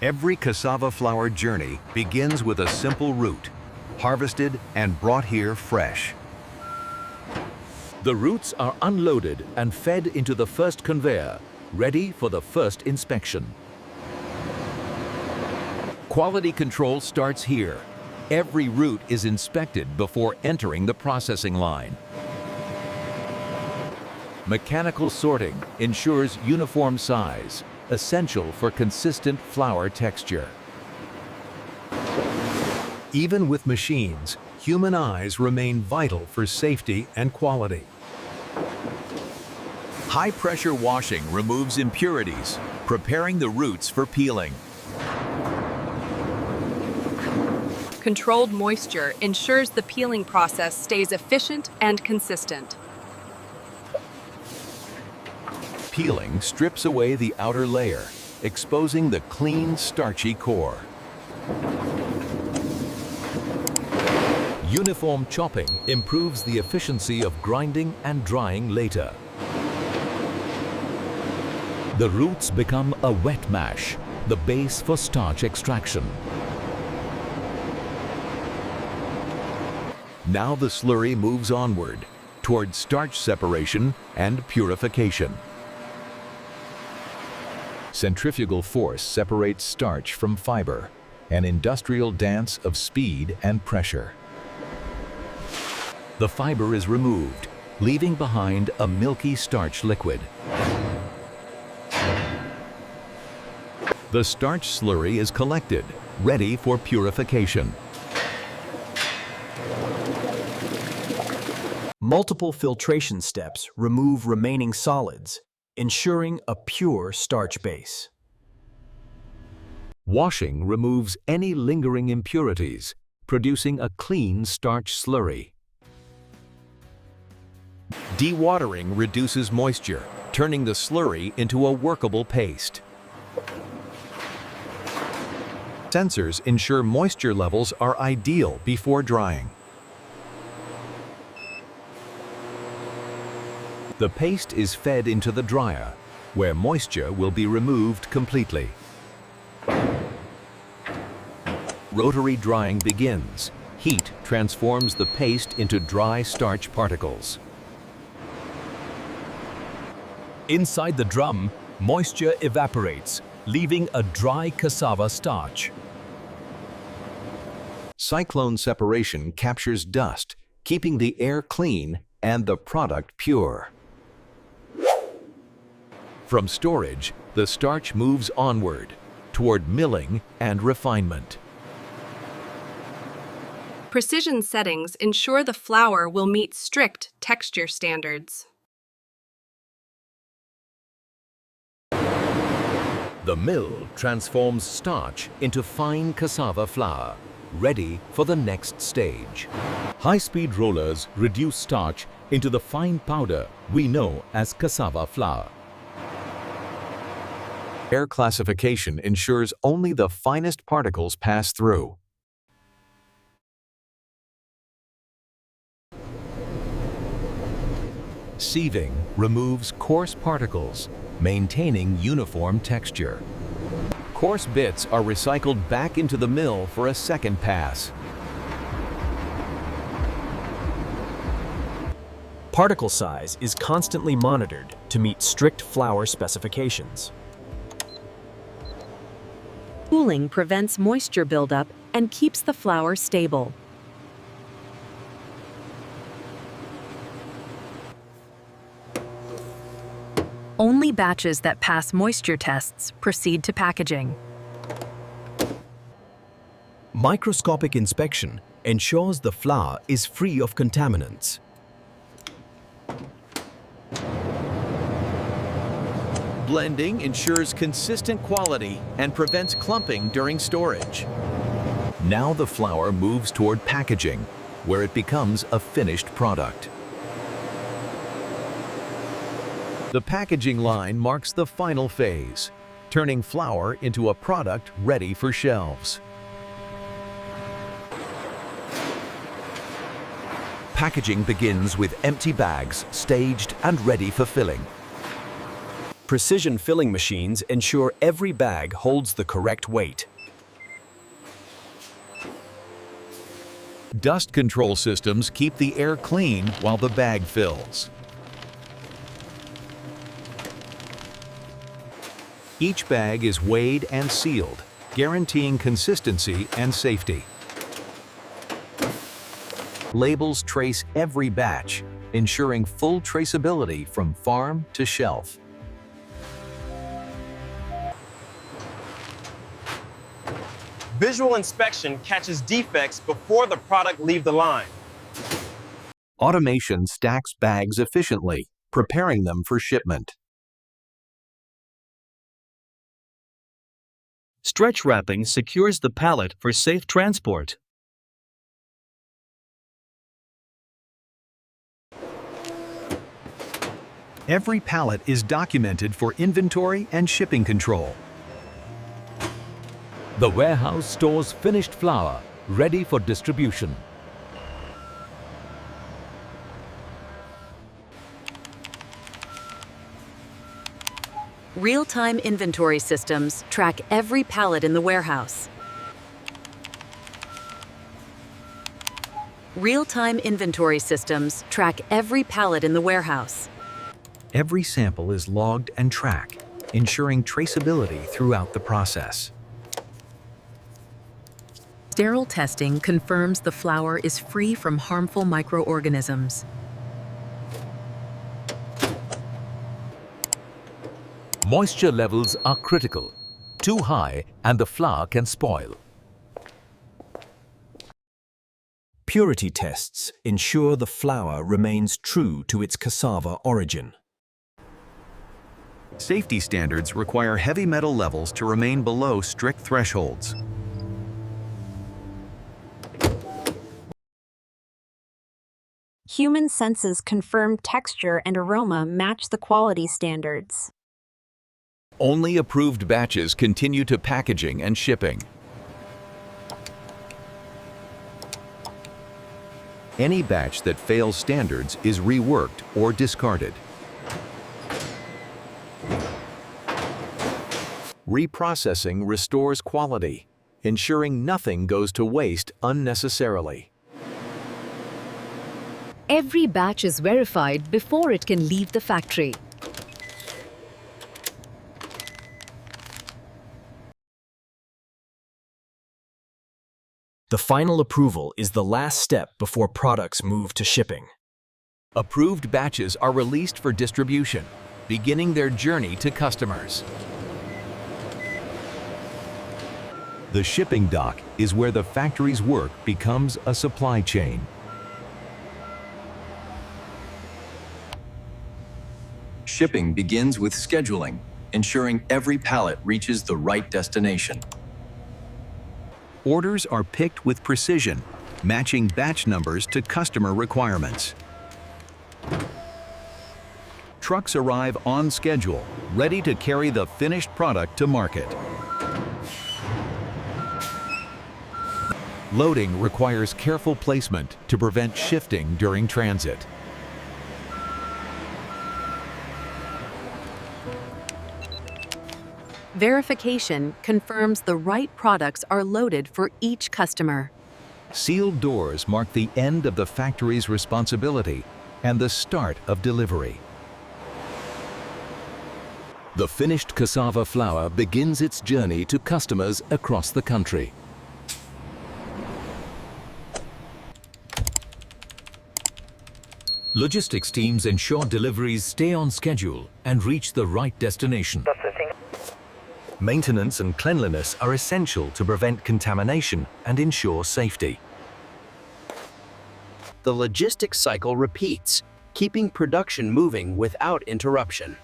Every cassava flour journey begins with a simple root, harvested and brought here fresh. The roots are unloaded and fed into the first conveyor, ready for the first inspection. Quality control starts here. Every root is inspected before entering the processing line. Mechanical sorting ensures uniform size, essential for consistent flour texture. Even with machines, human eyes remain vital for safety and quality. High-pressure washing removes impurities, preparing the roots for peeling. Controlled moisture ensures the peeling process stays efficient and consistent. Peeling strips away the outer layer, exposing the clean, starchy core. Uniform chopping improves the efficiency of grinding and drying later. The roots become a wet mash, the base for starch extraction. Now the slurry moves onward, toward starch separation and purification. Centrifugal force separates starch from fiber, an industrial dance of speed and pressure. The fiber is removed, leaving behind a milky starch liquid. The starch slurry is collected, ready for purification. Multiple filtration steps remove remaining solids, ensuring a pure starch base. Washing removes any lingering impurities, producing a clean starch slurry. Dewatering reduces moisture, turning the slurry into a workable paste. Sensors ensure moisture levels are ideal before drying. The paste is fed into the dryer, where moisture will be removed completely. Rotary drying begins. Heat transforms the paste into dry starch particles. Inside the drum, moisture evaporates, leaving a dry cassava starch. Cyclone separation captures dust, keeping the air clean and the product pure. From storage, the starch moves onward, toward milling and refinement. Precision settings ensure the flour will meet strict texture standards. The mill transforms starch into fine cassava flour, ready for the next stage. High-speed rollers reduce starch into the fine powder we know as cassava flour. Air classification ensures only the finest particles pass through. Sieving removes coarse particles, maintaining uniform texture. Coarse bits are recycled back into the mill for a second pass. Particle size is constantly monitored to meet strict flour specifications. Cooling prevents moisture buildup and keeps the flour stable. Only batches that pass moisture tests proceed to packaging. Microscopic inspection ensures the flour is free of contaminants. Blending ensures consistent quality and prevents clumping during storage. Now the flour moves toward packaging, where it becomes a finished product. The packaging line marks the final phase, turning flour into a product ready for shelves. Packaging begins with empty bags staged and ready for filling. Precision filling machines ensure every bag holds the correct weight. Dust control systems keep the air clean while the bag fills. Each bag is weighed and sealed, guaranteeing consistency and safety. Labels trace every batch, ensuring full traceability from farm to shelf. Visual inspection catches defects before the product leaves the line. Automation stacks bags efficiently, preparing them for shipment. Stretch wrapping secures the pallet for safe transport. Every pallet is documented for inventory and shipping control. The warehouse stores finished flour, ready for distribution. Real-time inventory systems track every pallet in the warehouse. Real-time inventory systems track every pallet in the warehouse. Every sample is logged and tracked, ensuring traceability throughout the process. Sterile testing confirms the flour is free from harmful microorganisms. Moisture levels are critical. Too high and the flour can spoil. Purity tests ensure the flour remains true to its cassava origin. Safety standards require heavy metal levels to remain below strict thresholds. Human senses confirm texture and aroma match the quality standards. Only approved batches continue to packaging and shipping. Any batch that fails standards is reworked or discarded. Reprocessing restores quality, ensuring nothing goes to waste unnecessarily. Every batch is verified before it can leave the factory. The final approval is the last step before products move to shipping. Approved batches are released for distribution, beginning their journey to customers. The shipping dock is where the factory's work becomes a supply chain. Shipping begins with scheduling, ensuring every pallet reaches the right destination. Orders are picked with precision, matching batch numbers to customer requirements. Trucks arrive on schedule, ready to carry the finished product to market. Loading requires careful placement to prevent shifting during transit. Verification confirms the right products are loaded for each customer. Sealed doors mark the end of the factory's responsibility and the start of delivery. The finished cassava flour begins its journey to customers across the country. Logistics teams ensure deliveries stay on schedule and reach the right destination. Maintenance and cleanliness are essential to prevent contamination and ensure safety. The logistics cycle repeats, keeping production moving without interruption.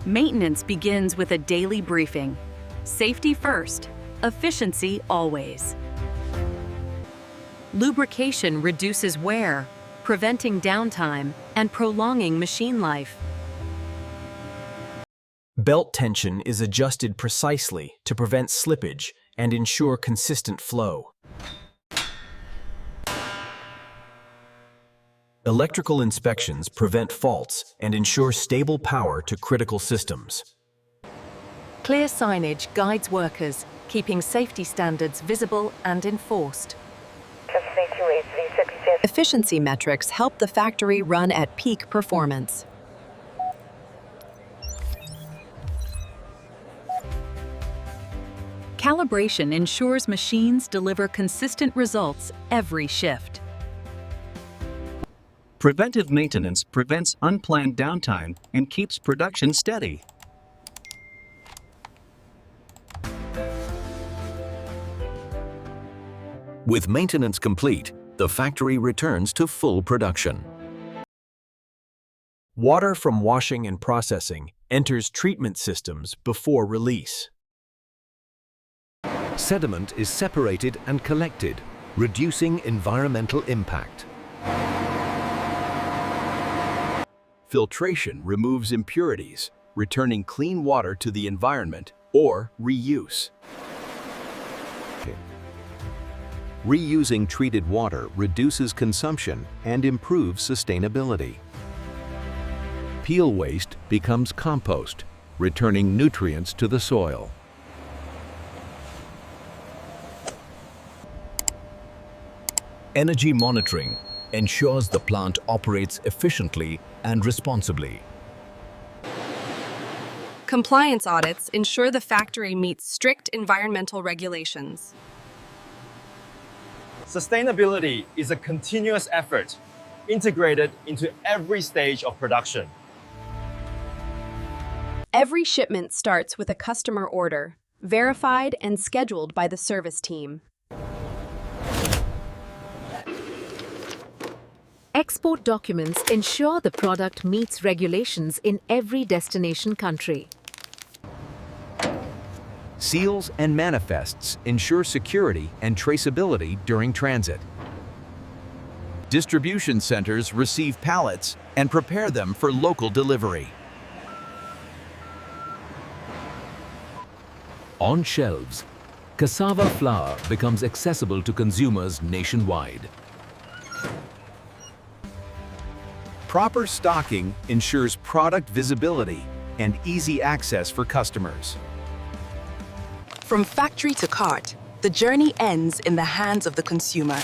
Maintenance begins with a daily briefing. Safety first, efficiency always. Lubrication reduces wear, preventing downtime and prolonging machine life. Belt tension is adjusted precisely to prevent slippage and ensure consistent flow. Electrical inspections prevent faults and ensure stable power to critical systems. Clear signage guides workers, keeping safety standards visible and enforced. Efficiency metrics help the factory run at peak performance. Calibration ensures machines deliver consistent results every shift. Preventive maintenance prevents unplanned downtime and keeps production steady. With maintenance complete, the factory returns to full production. Water from washing and processing enters treatment systems before release. Sediment is separated and collected, reducing environmental impact. Filtration removes impurities, returning clean water to the environment or reuse. Reusing treated water reduces consumption and improves sustainability. Peel waste becomes compost, returning nutrients to the soil. Energy monitoring ensures the plant operates efficiently and responsibly. Compliance audits ensure the factory meets strict environmental regulations. Sustainability is a continuous effort, integrated into every stage of production. Every shipment starts with a customer order, verified and scheduled by the service team. Export documents ensure the product meets regulations in every destination country. Seals and manifests ensure security and traceability during transit. Distribution centers receive pallets and prepare them for local delivery. On shelves, cassava flour becomes accessible to consumers nationwide. Proper stocking ensures product visibility and easy access for customers. From factory to cart, the journey ends in the hands of the consumer.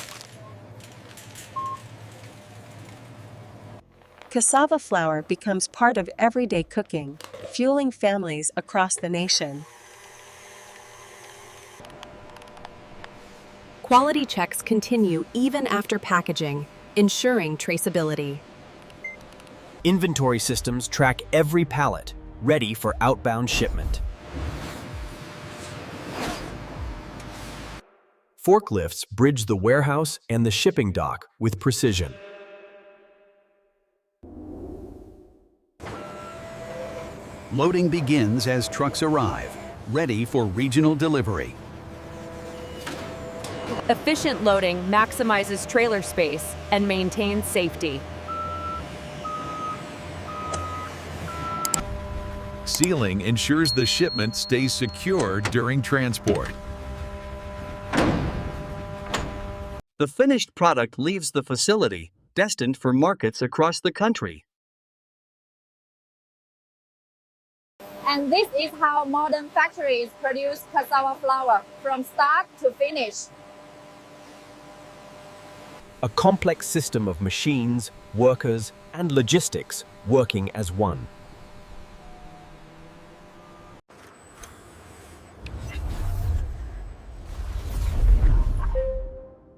Cassava flour becomes part of everyday cooking, fueling families across the nation. Quality checks continue even after packaging, ensuring traceability. Inventory systems track every pallet, ready for outbound shipment. Forklifts bridge the warehouse and the shipping dock with precision. Loading begins as trucks arrive, ready for regional delivery. Efficient loading maximizes trailer space and maintains safety. Sealing ensures the shipment stays secure during transport. The finished product leaves the facility, destined for markets across the country. And this is how modern factories produce cassava flour from start to finish. A complex system of machines, workers, and logistics working as one.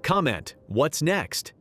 Comment, what's next?